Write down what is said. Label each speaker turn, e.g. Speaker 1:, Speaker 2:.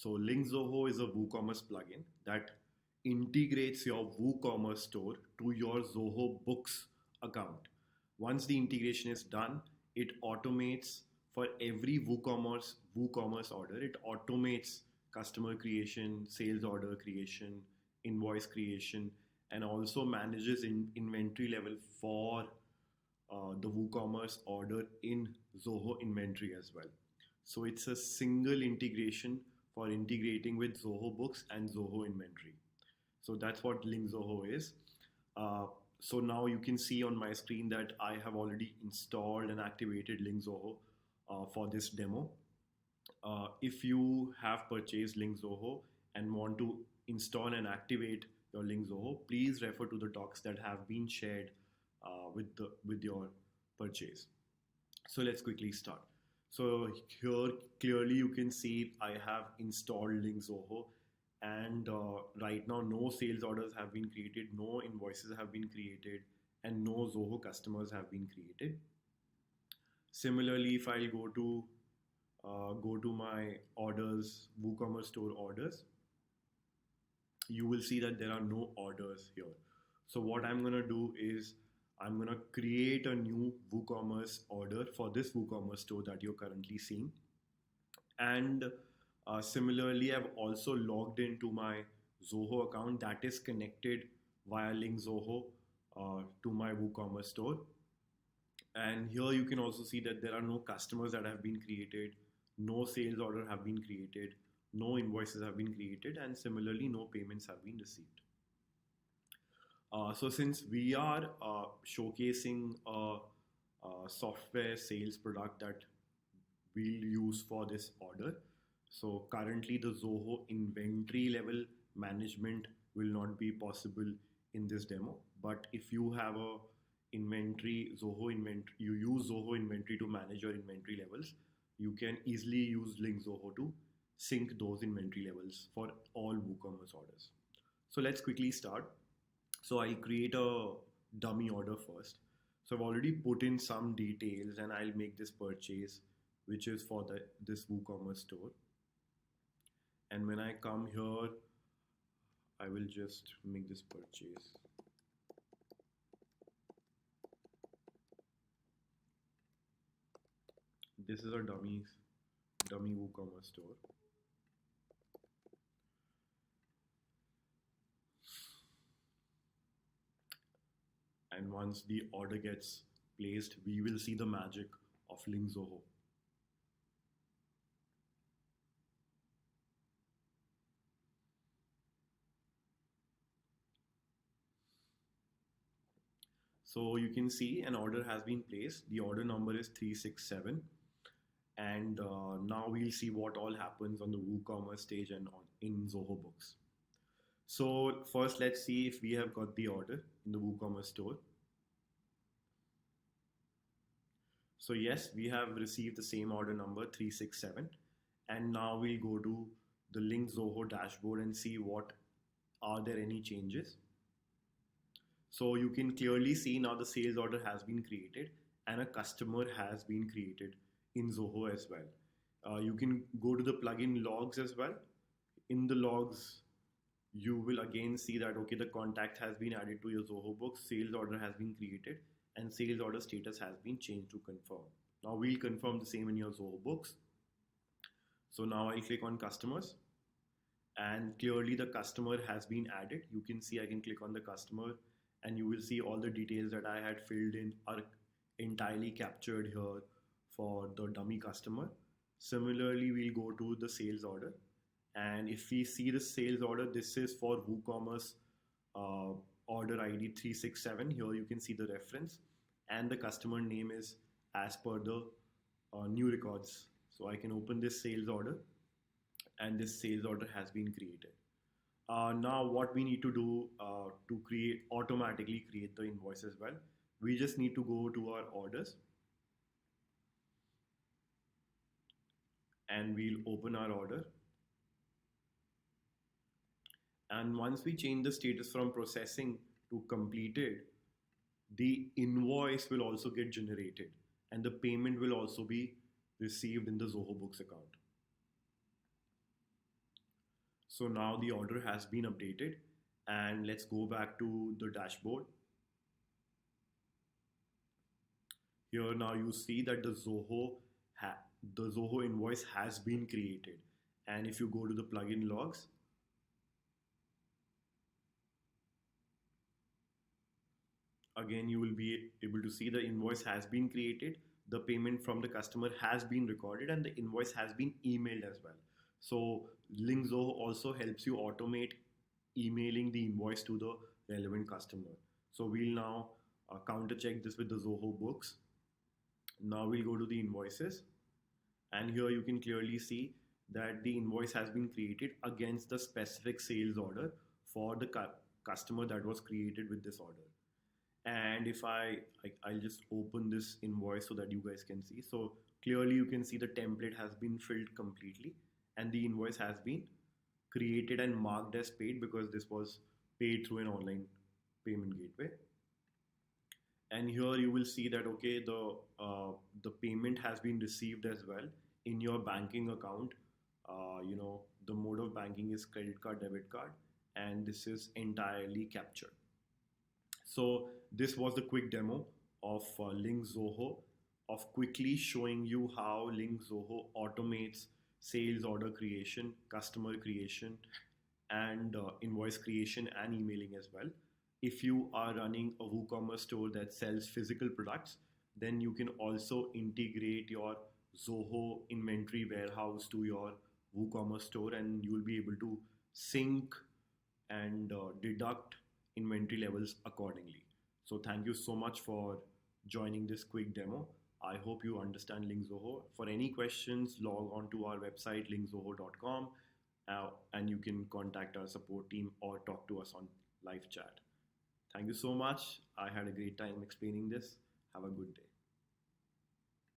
Speaker 1: So LinkZoho is a WooCommerce plugin that integrates your WooCommerce store to your Zoho Books account. Once the integration is done, it automates for every WooCommerce order. It automates customer creation, sales order creation, invoice creation, and also manages inventory level for the WooCommerce order in Zoho inventory as well. So it's a single integration for integrating with Zoho Books and Zoho inventory. So that's what Link Zoho is. So now you can see on my screen that I have already installed and activated Link Zoho for this demo. If you have purchased Link Zoho and want to install and activate your Link Zoho, please refer to the docs that have been shared with your purchase. So let's quickly start. So here clearly you can see I have installed Link Zoho, and right now no sales orders have been created, no invoices have been created, and no Zoho customers have been created. Similarly, if I go to my orders, WooCommerce store orders, you will see that there are no orders here. So what I'm gonna do is I'm gonna create a new WooCommerce order for this WooCommerce store that you're currently seeing. And similarly, I've also logged into my Zoho account that is connected via Link Zoho to my WooCommerce store. And here you can also see that there are no customers that have been created, no sales order have been created, no invoices have been created, and similarly no payments have been received. So since we are showcasing a software sales product that we'll use for this order, so currently the Zoho inventory level management will not be possible in this demo. But if you have a Zoho inventory, you use Zoho inventory to manage your inventory levels, you can easily use Link Zoho to sync those inventory levels for all WooCommerce orders. So let's quickly start. So I'll create a dummy order first. So I've already put in some details and I'll make this purchase, which is for this WooCommerce store. And when I come here, I will just make this purchase. This is a dummy WooCommerce store. And once the order gets placed, we will see the magic of Link Zoho. So you can see an order has been placed. The order number is 367. And now we'll see what all happens on the WooCommerce stage and in Zoho Books. So first, let's see if we have got the order in the WooCommerce store. So yes, we have received the same order number 367. And now we'll go to the Link Zoho dashboard and see what are there any changes. So you can clearly see now the sales order has been created and a customer has been created in Zoho as well. You can go to the plugin logs as well. In the logs, you will again see that, okay, the contact has been added to your Zoho Books, sales order has been created, and sales order status has been changed to confirm. Now we'll confirm the same in your Zoho Books. So now I'll click on customers and clearly the customer has been added. You can see I can click on the customer and you will see all the details that I had filled in are entirely captured here for the dummy customer. Similarly, we'll go to the sales order. And if we see the sales order, this is for WooCommerce order ID 367. Here you can see the reference and the customer name is as per the new records. So I can open this sales order and this sales order has been created. Now what we need to do to automatically create the invoice as well, we just need to go to our orders and we'll open our order. And once we change the status from processing to completed, the invoice will also get generated and the payment will also be received in the Zoho Books account. So now the order has been updated, and let's go back to the dashboard. Here now you see that the Zoho invoice has been created. And if you go to the plugin logs, again you will be able to see the invoice has been created, the payment from the customer has been recorded, and the invoice has been emailed as well. So LinkZoho also helps you automate emailing the invoice to the relevant customer. So we'll now counter check this with the Zoho Books. Now we'll go to the invoices, and here you can clearly see that the invoice has been created against the specific sales order for the customer that was created with this order. And if I'll just open this invoice so that you guys can see. So clearly you can see the template has been filled completely, and the invoice has been created and marked as paid because this was paid through an online payment gateway. And here you will see that okay, the payment has been received as well in your banking account. The mode of banking is credit card, debit card, and this is entirely captured. So this was the quick demo of Link Zoho, of quickly showing you how Link Zoho automates sales order creation, customer creation, and invoice creation and emailing as well. If you are running a WooCommerce store that sells physical products, then you can also integrate your Zoho inventory warehouse to your WooCommerce store, and you will be able to sync and deduct inventory levels accordingly. So thank you so much for joining this quick demo. I hope you understand LinkZoho. For any questions, log on to our website linkzoho.com, and you can contact our support team or talk to us on live chat. Thank you so much. I had a great time explaining this. Have a good day.